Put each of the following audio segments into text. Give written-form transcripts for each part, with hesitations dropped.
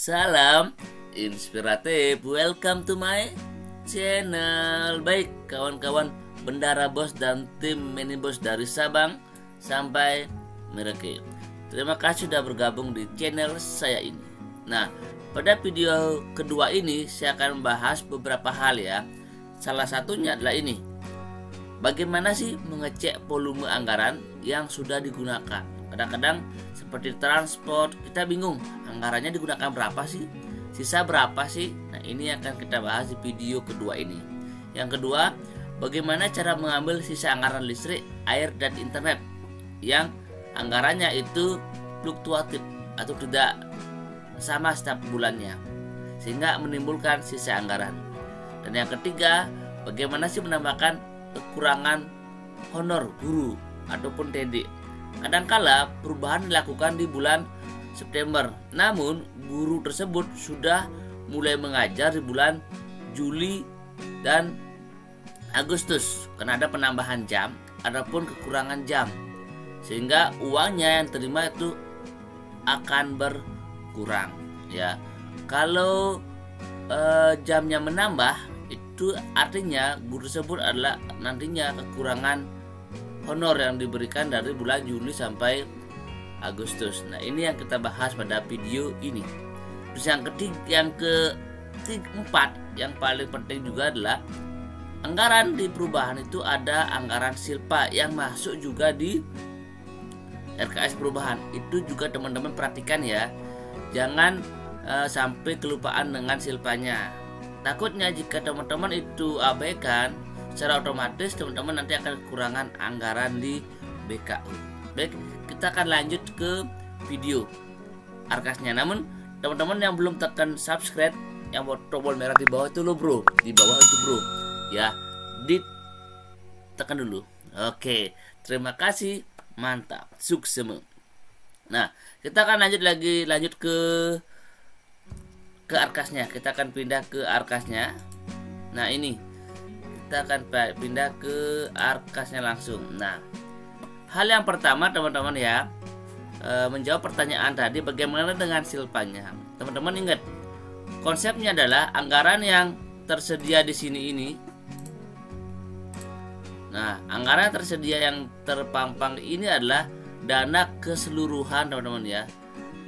Salam inspiratif, welcome to my channel. Baik kawan-kawan Bendara Bos dan tim Mini Bos dari Sabang sampai Merauke, terima kasih sudah bergabung di channel saya ini. Nah, pada video kedua ini saya akan membahas beberapa hal ya. Salah satunya adalah ini, bagaimana sih mengecek volume anggaran yang sudah digunakan. Kadang-kadang seperti transport kita bingung, anggarannya digunakan berapa sih, sisa berapa sih. Nah, ini akan kita bahas di video kedua ini. Yang kedua, bagaimana cara mengambil sisa anggaran listrik, air, dan internet yang anggarannya itu fluktuatif atau tidak sama setiap bulannya, sehingga menimbulkan sisa anggaran. Dan yang ketiga, bagaimana sih menambahkan kekurangan honor guru ataupun TD. Kadangkala perubahan dilakukan di bulan September, namun guru tersebut sudah mulai mengajar di bulan Juli dan Agustus karena ada penambahan jam ataupun kekurangan jam, sehingga uangnya yang terima itu akan berkurang ya. Kalau jamnya menambah, itu artinya guru tersebut adalah nantinya kekurangan honor yang diberikan dari bulan Juli sampai Agustus. Nah, ini yang kita bahas pada video ini. Terus yang keempat yang paling penting juga adalah anggaran di perubahan itu ada anggaran silpa yang masuk juga di RKS perubahan. Itu juga teman-teman perhatikan ya, jangan sampai kelupaan dengan silpanya. Takutnya jika teman-teman itu abaikan, secara otomatis teman-teman nanti akan kekurangan anggaran di BKU. Baik, kita akan lanjut ke video arkasnya. Namun teman-teman yang belum tekan subscribe, yang tombol merah di bawah itu loh bro, di bawah itu bro ya, ditekan dulu. Oke, terima kasih, mantap, sukses. Nah, kita akan lanjut ke arkasnya. Kita akan pindah ke arkasnya. Nah, ini kita akan pindah ke arkasnya langsung. Nah, hal yang pertama teman-teman ya, menjawab pertanyaan tadi, bagaimana dengan silpanya. Teman-teman ingat, konsepnya adalah anggaran yang tersedia di sini ini. Nah, anggaran tersedia yang terpampang ini adalah dana keseluruhan teman-teman ya,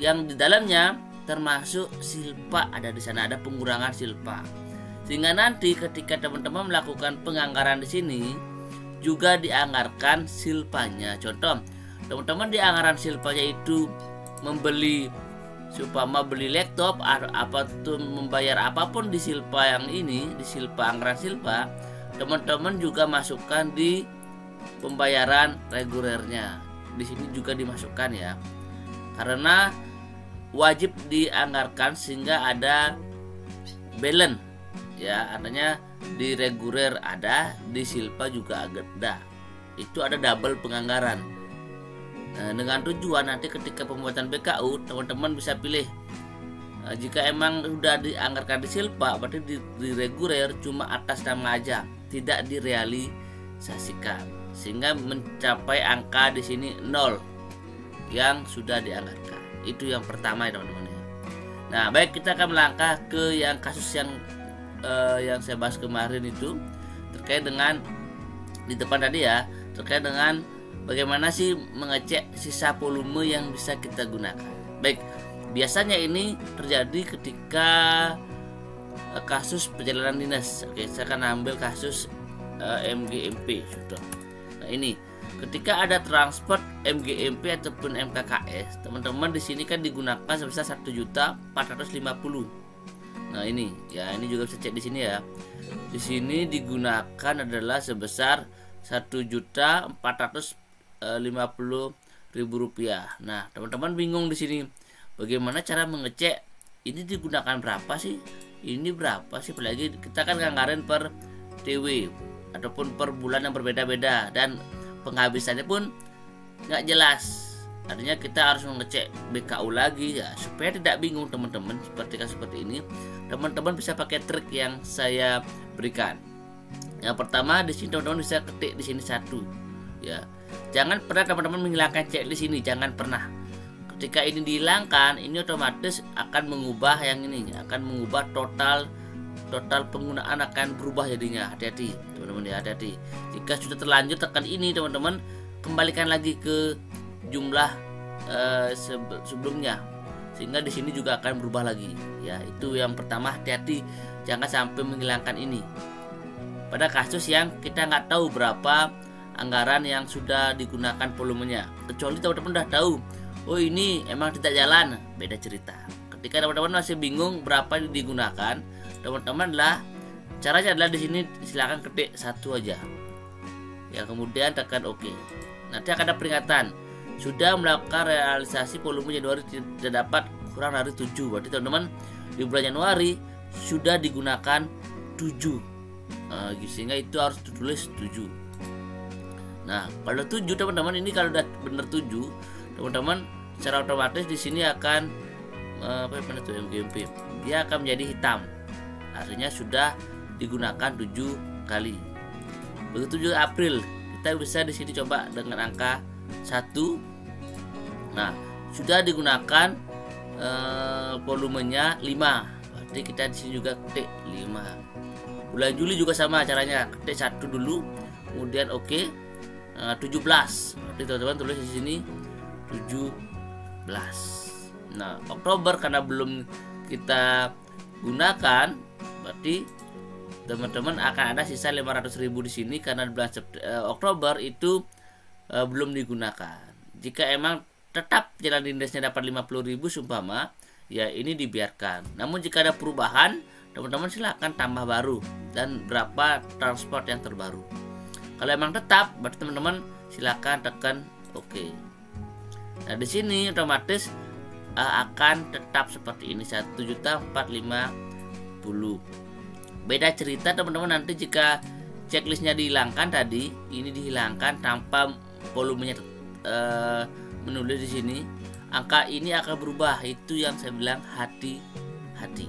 yang di dalamnya termasuk silpa ada di sana, ada pengurangan silpa. Sehingga nanti ketika teman-teman melakukan penganggaran di sini juga dianggarkan silpanya. Contoh, teman-teman di anggaran silpanya itu membeli laptop atau membayar apapun di silpa yang ini, di silpa anggaran silpa, teman-teman juga masukkan di pembayaran regulernya. Di sini juga dimasukkan ya, karena wajib dianggarkan sehingga ada balance ya, artinya di reguler ada, di silpa juga ada. Itu ada double penganggaran. Nah, dengan tujuan nanti ketika pembuatan BKU teman-teman bisa pilih. Jika emang sudah dianggarkan di silpa, berarti di reguler cuma atas nama aja, tidak direalisasikan, sehingga mencapai angka di sini 0 yang sudah dianggarkan. Itu yang pertama ya teman-teman. Nah, baik, kita akan melangkah ke yang kasus yang saya bahas kemarin itu terkait dengan di depan tadi ya, terkait dengan bagaimana sih mengecek sisa volume yang bisa kita gunakan. Baik, biasanya ini terjadi ketika kasus perjalanan dinas. Oke, saya akan ambil kasus MGMP sudah. Nah, ini ketika ada transport MGMP ataupun MKKS, teman-teman di sini kan digunakan sebesar 1.450.000. Nah, ini ya, ini juga bisa cek di sini ya. Di sini digunakan adalah sebesar 1.450.000 rupiah. Nah, teman-teman bingung di sini, bagaimana cara mengecek ini digunakan berapa sih? Ini berapa sih? Apalagi kita kan nganggarin per TW ataupun per bulan yang berbeda-beda, dan penghabisannya pun nggak jelas. Artinya kita harus mengecek BKU lagi ya, supaya tidak bingung teman-teman. Seperti ini, teman-teman bisa pakai trik yang saya berikan. Yang pertama, di sini teman-teman bisa ketik di sini 1 ya. Jangan pernah teman-teman menghilangkan checklist ini, jangan pernah. Ketika ini dihilangkan, ini otomatis akan mengubah yang ini, akan mengubah total penggunaan akan berubah jadinya. Hati-hati teman-teman ya, hati-hati. Jika sudah terlanjur tekan ini teman-teman, kembalikan lagi ke jumlah sebelumnya, sehingga di sini juga akan berubah lagi ya. Itu yang pertama, hati-hati jangan sampai menghilangkan ini pada kasus yang kita nggak tahu berapa anggaran yang sudah digunakan volumenya. Kecuali teman-teman udah tahu, oh ini emang tidak jalan, beda cerita. Ketika teman-teman masih bingung berapa yang digunakan, teman-teman caranya adalah di sini silakan ketik 1 aja ya, kemudian tekan OK. Nanti akan ada peringatan sudah melakukan realisasi volume Januari tidak dapat kurang dari 7. Berarti teman-teman di bulan Januari sudah digunakan 7, sehingga itu harus ditulis 7. Nah kalau 7 teman-teman, ini kalau udah bener 7 teman-teman, secara otomatis di sini akan MGMP, dia akan menjadi hitam, artinya sudah digunakan 7 kali. Begitu juga April, kita bisa di sini coba dengan angka 1. Nah sudah digunakan volumenya 5, berarti kita di sini juga ketik 5. Bulan Juli juga sama caranya, ketik 1 dulu, kemudian OK. 17, berarti teman-teman tulis di sini 17. Nah Oktober karena belum kita gunakan, berarti teman-teman akan ada sisa 500.000 di sini karena bulan Oktober itu belum digunakan. Jika emang tetap jalan dindasnya dapat 50.000 sumpama, ya ini dibiarkan. Namun jika ada perubahan, teman-teman silahkan tambah baru dan berapa transport yang terbaru. Kalau emang tetap, berarti teman-teman silahkan tekan OK. Nah di sini otomatis akan tetap seperti ini, 1.450.000. Beda cerita teman-teman nanti jika checklistnya dihilangkan tadi, ini dihilangkan tanpa volumenya menulis di sini, angka ini akan berubah. Itu yang saya bilang hati-hati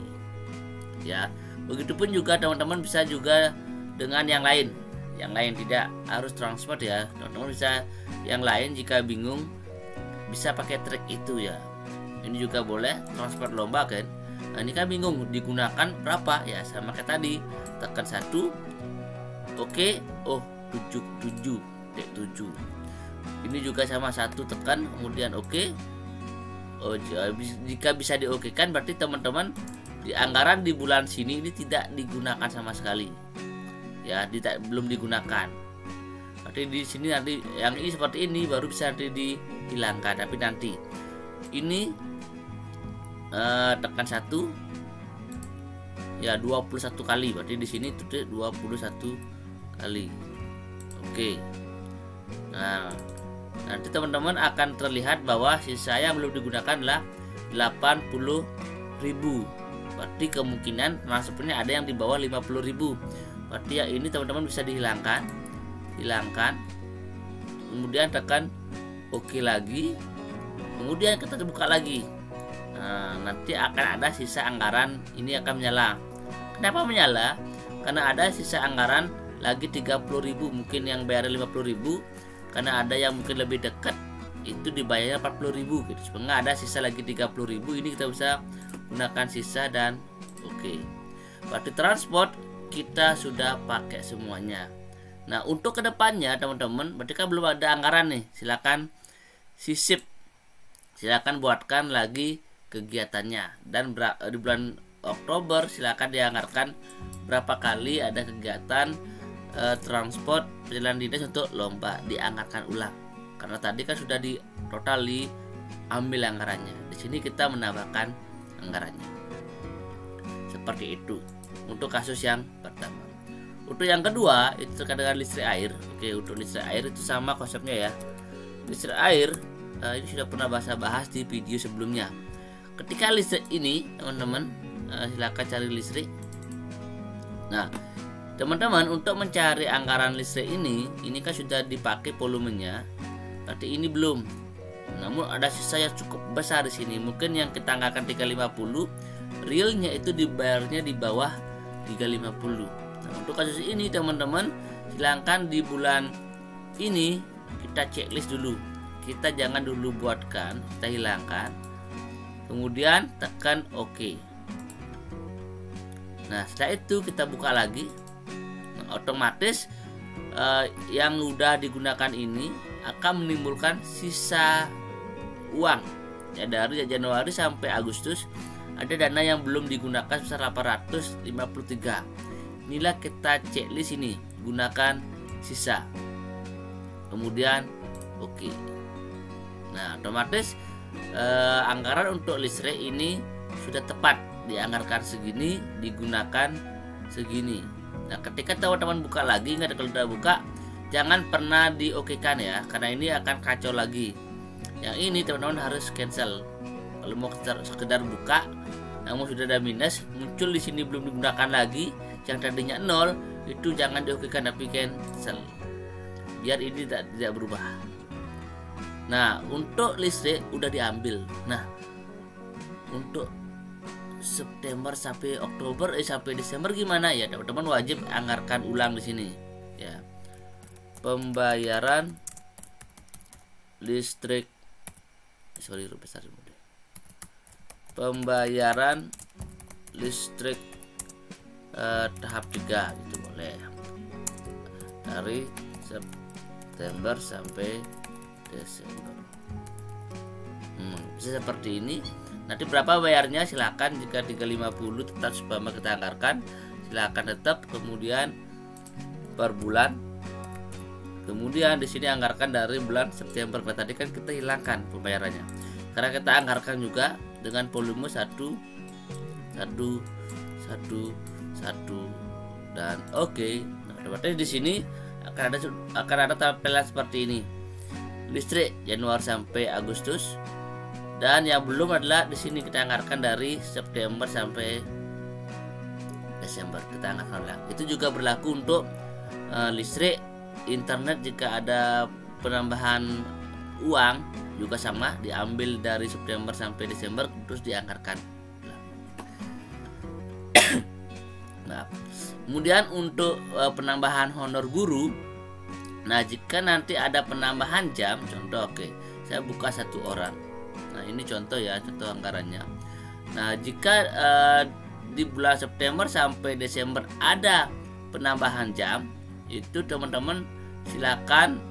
ya. Begitupun juga teman-teman bisa juga dengan yang lain tidak harus transport ya, teman-teman bisa yang lain. Jika bingung bisa pakai trik itu ya, ini juga boleh transport lomba kan. Nah ini kan bingung digunakan berapa ya, sama kayak tadi, tekan 1 OK. Oh 7. Ini juga sama 1, tekan kemudian OK. Oh jika bisa di OK kan, berarti teman-teman di anggaran di bulan sini ini tidak digunakan sama sekali ya, belum digunakan. Berarti di sini nanti yang ini seperti ini baru bisa nanti dihilangkan. Tapi nanti ini tekan 1 ya 21 kali, berarti di sini tuh 21 kali. Oke. Nah nanti teman-teman akan terlihat bahwa sisa yang belum digunakan adalah 80.000. Berarti kemungkinan transfernya ada yang di bawah 50.000. Berarti ya ini teman-teman bisa dihilangkan, kemudian tekan OK lagi, kemudian kita buka lagi. Nah, nanti akan ada sisa anggaran, ini akan menyala. Kenapa menyala? Karena ada sisa anggaran lagi 30.000, mungkin yang bayar 50.000, karena ada yang mungkin lebih dekat itu dibayar 40.000 gitu. Sehingga ada sisa lagi 30.000, ini kita bisa gunakan sisa dan OK. Berarti transport kita sudah pakai semuanya. Nah untuk kedepannya teman-teman, berarti kan belum ada anggaran nih, silakan sisip, silakan buatkan lagi kegiatannya. Dan di bulan Oktober silakan dianggarkan berapa kali ada kegiatan transport perjalanan dinas untuk lomba, dianggarkan ulang. Karena tadi kan sudah di total diambil anggarannya. Di sini kita menambahkan anggarannya. Seperti itu untuk kasus yang pertama. Untuk yang kedua itu terkait dengan listrik air. Oke, untuk listrik air itu sama konsepnya ya. Listrik air ini sudah pernah bahas di video sebelumnya. Ketika listrik ini teman-teman, silakan cari listrik. Nah teman-teman, untuk mencari anggaran listrik ini kan sudah dipakai volumenya, berarti ini belum. Namun ada sisa yang cukup besar di sini. Mungkin yang kita anggarkan 350, realnya itu dibayarnya di bawah 350. Nah, untuk kasus ini teman-teman, silahkan di bulan ini kita checklist dulu. kita jangan dulu buatkan, kita hilangkan, kemudian tekan OK. Nah setelah itu kita buka lagi. Nah, otomatis yang udah digunakan ini akan menimbulkan sisa uang ya, dari Januari sampai Agustus ada dana yang belum digunakan sebesar 853. Inilah kita checklist ini, gunakan sisa, kemudian oke. Nah otomatis anggaran untuk listrik ini sudah tepat, dianggarkan segini, digunakan segini. Nah ketika teman-teman buka lagi, nggak ada, kalau udah buka jangan pernah diokekan ya, karena ini akan kacau lagi. Yang ini teman-teman harus cancel. Kalau mau sekedar buka namun sudah ada minus, muncul di sini belum digunakan lagi, yang tadinya 0 itu jangan diokekan tapi cancel, biar ini tidak berubah. Nah untuk listrik udah diambil. Nah untuk September sampai Oktober sampai Desember gimana ya, teman-teman wajib anggarkan ulang di sini ya. Pembayaran listrik, pembayaran listrik tahap 3 gitu boleh, dari September sampai Desember. Bisa seperti ini. Nanti berapa bayarnya silakan, jika 350 tetap supaya kita anggarkan, silakan tetap. Kemudian per bulan, kemudian di sini anggarkan dari bulan September. Nah, tadi kan kita hilangkan pembayarannya, karena kita anggarkan juga dengan volume 1 dan oke. Nah, berarti di sini akan ada tampilan seperti ini, listrik Januari sampai Agustus, dan yang belum adalah di sini kita anggarkan dari September sampai Desember, kita anggarkan ulang. Itu juga berlaku untuk listrik, internet. Jika ada penambahan uang juga sama, diambil dari September sampai Desember terus dianggarkan. Nah, kemudian untuk penambahan honor guru, nah jika nanti ada penambahan jam, contoh saya buka 1 orang. Nah ini contoh ya, contoh anggarannya. Nah jika di bulan September sampai Desember ada penambahan jam, itu teman-teman silakan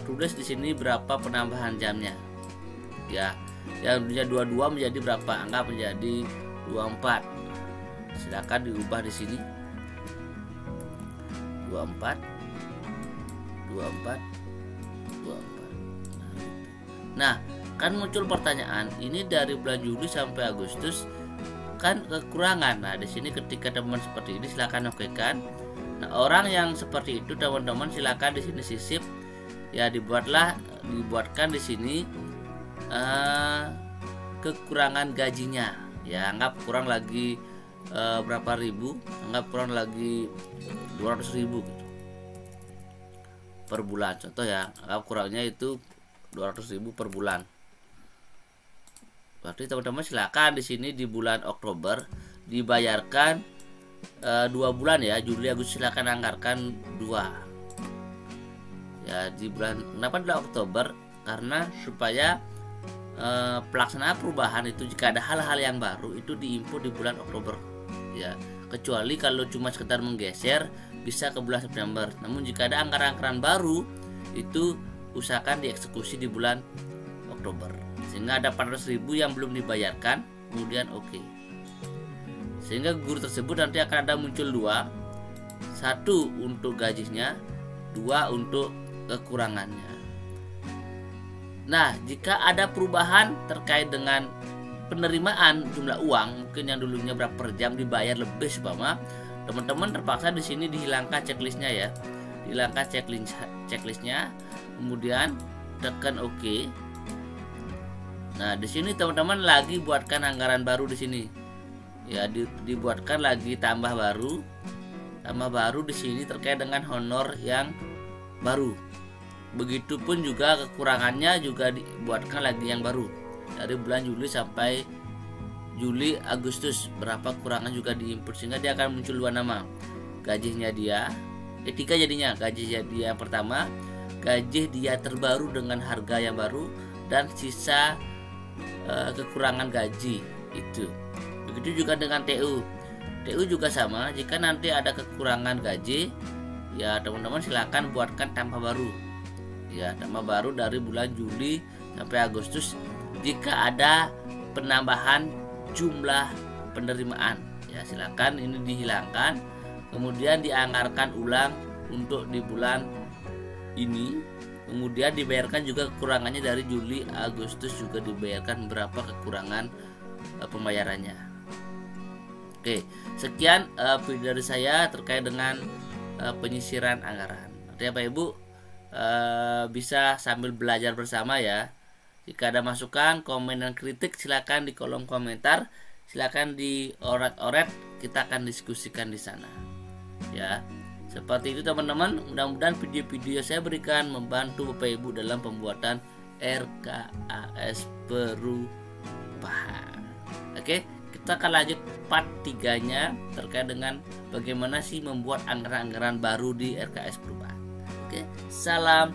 tulis di sini berapa penambahan jamnya ya. Yang punya 22 menjadi berapa, anggap menjadi 24, silakan diubah di sini 24. Nah kan muncul pertanyaan, ini dari bulan Juli sampai Agustus kan kekurangan. Nah di sini ketika teman seperti ini silakan okekan. Nah orang yang seperti itu teman-teman silakan di sini sisip ya, dibuatkan di sini kekurangan gajinya ya, anggap kurang lagi berapa ribu, anggap kurang lagi 200.000 gitu per bulan, contoh ya, anggap kurangnya itu 200.000 per bulan. Berarti teman-teman silakan di sini di bulan Oktober dibayarkan 2 bulan ya, Juli Agustus, silakan anggarkan 2 ya di bulan. Kenapa di Oktober? Karena supaya pelaksanaan perubahan itu, jika ada hal-hal yang baru itu diinput di bulan Oktober ya, kecuali kalau cuma sekedar menggeser bisa ke bulan September. Namun jika ada anggaran-anggaran baru itu usahakan dieksekusi di bulan Oktober, sehingga ada 400.000 yang belum dibayarkan, kemudian oke. Sehingga guru tersebut nanti akan ada muncul 2, 1 untuk gajinya, 2 untuk kekurangannya. Nah jika ada perubahan terkait dengan penerimaan jumlah uang, mungkin yang dulunya berapa per jam dibayar lebih sebama, teman-teman terpaksa di sini dihilangkan checklistnya ya, dihilangkan checklistnya, kemudian tekan OK. Nah di sini teman-teman lagi buatkan anggaran baru di sini ya, dibuatkan lagi tambah baru di sini terkait dengan honor yang baru. Begitupun juga kekurangannya juga dibuatkan lagi yang baru dari bulan Juli sampai Juli Agustus, berapa kurangan juga diinput, sehingga dia akan muncul 2 nama, gajinya dia 3 jadinya, gajinya dia yang pertama, gaji dia terbaru dengan harga yang baru dan sisa kekurangan gaji itu. Begitu juga dengan TU. TU juga sama, jika nanti ada kekurangan gaji, ya teman-teman silakan buatkan tambah baru. Ya, tambah baru dari bulan Juli sampai Agustus jika ada penambahan jumlah penerimaan. Ya, silakan ini dihilangkan, kemudian dianggarkan ulang untuk di bulan ini, kemudian dibayarkan juga kekurangannya dari Juli, Agustus juga dibayarkan berapa kekurangan pembayarannya. Oke, sekian video dari saya terkait dengan penyisiran anggaran. Nanti Bapak Ibu bisa sambil belajar bersama ya. Jika ada masukan, komen dan kritik silakan di kolom komentar. Silakan dioret-oret, kita akan diskusikan di sana. Ya. Seperti itu teman-teman, mudah-mudahan video-video saya berikan membantu Bapak Ibu dalam pembuatan RKAS perubahan. Oke, kita akan lanjut part 3-nya terkait dengan bagaimana sih membuat anggaran-anggaran baru di RKAS perubahan. Oke, salam